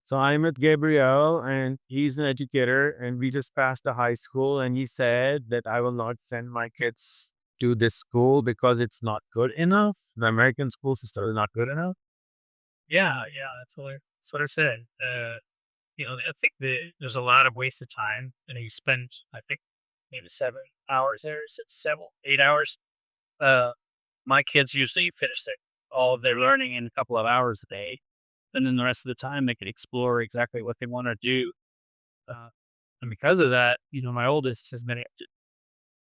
So I'm with Gabriel, and he's an educator, and we just passed the high school, and he said that I will not send my kids to this school because it's not good enough. The American school system is not good enough. Yeah, yeah, that's what I said. I think that there's a lot of wasted time. You spend, I think, maybe 7 hours there, 8 hours. Uh, my kids usually finish all of their learning in a couple of hours a day, and then the rest of the time they could explore exactly what they want to do. Uh, and because of that, my oldest has been,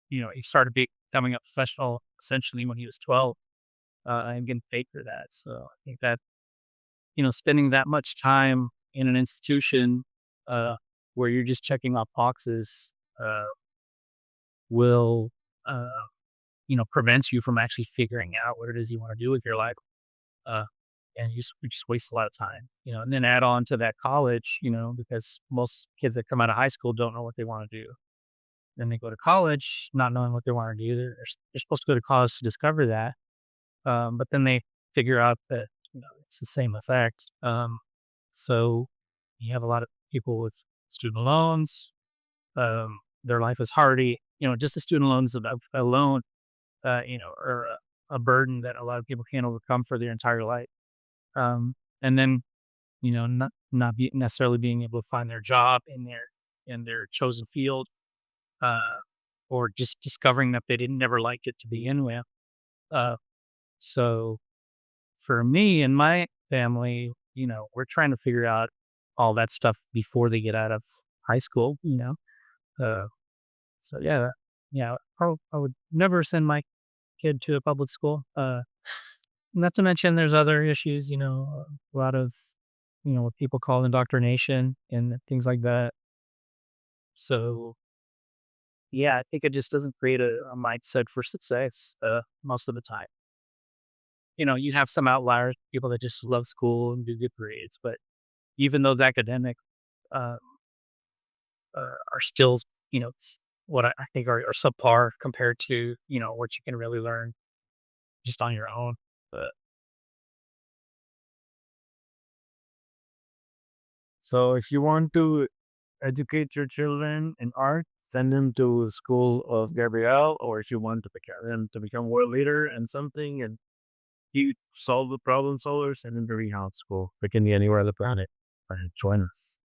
he started becoming a professional essentially when he was 12, and getting paid for that. So I think that spending that much time in an institution, uh, where you're just checking off boxes, will, uh, prevents you from actually figuring out what it is you want to do with your life. Uh, and you just waste a lot of time, and then add on to that college, because most kids that come out of high school don't know what they want to do. Then they go to college not knowing what they want to do. They're supposed to go to college to discover that. But then they figure out that, it's the same effect. So you have a lot of people with student loans. Their life is hardy. Just the student loans alone, are a burden that a lot of people can't overcome for their entire life. And then, not necessarily being able to find their job in their chosen field, uh, or just discovering that they didn't never liked it to begin with. Uh, so for me and my family, we're trying to figure out all that stuff before they get out of high school. Uh, so yeah, yeah, I would never send my kid to a public school. Not to mention there's other issues, a lot of, what people call indoctrination and things like that. So yeah, I think it just doesn't create a mindset for success, most of the time. You have some outliers, people that just love school and do good grades, but even those academic, uh, are still, what I think are subpar compared to, what you can really learn just on your own. But So if you want to educate your children in art, send them to school of Gabriel, or if you want to become them to become world leader and something, and he solve the problem solver, send them to Rehan School. They can be anywhere on the planet. And join us.